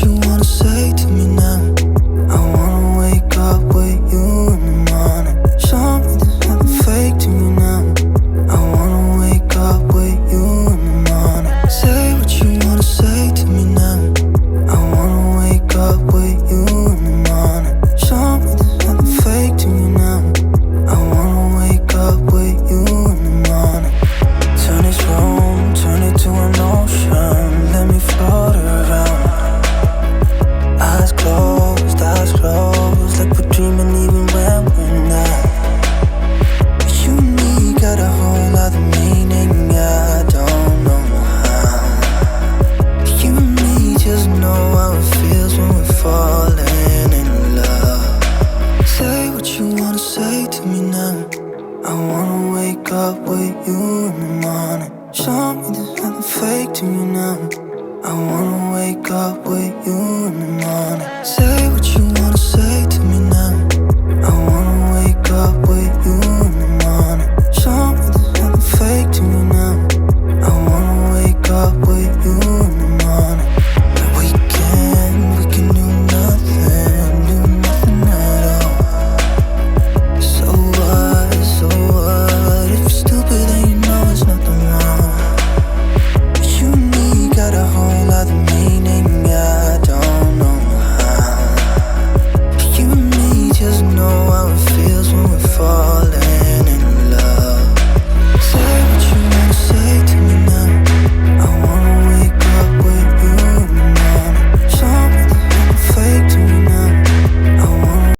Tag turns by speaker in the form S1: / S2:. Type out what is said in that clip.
S1: you wanna say to me now. I wanna wake up with you in the morning. Show me there's nothing fake to me now. I wanna wake up with you in the morning. Say what you wanna say to me now. I wanna wake up with you in the morning. Show me there's nothing fake to me now. I wanna wake up with you in the morning. Turn this room, turn it to an ocean. Let me float around. Eyes closed, like we're dreaming even when we're not. You and me got a whole other meaning, I don't know how. You and me just know how it feels when we're falling in love. Say what you wanna say to me now. I wanna wake up with you in the morning. Show me there's nothing fake to me now. I wanna wake up with you in the morning. Say what you wanna say to me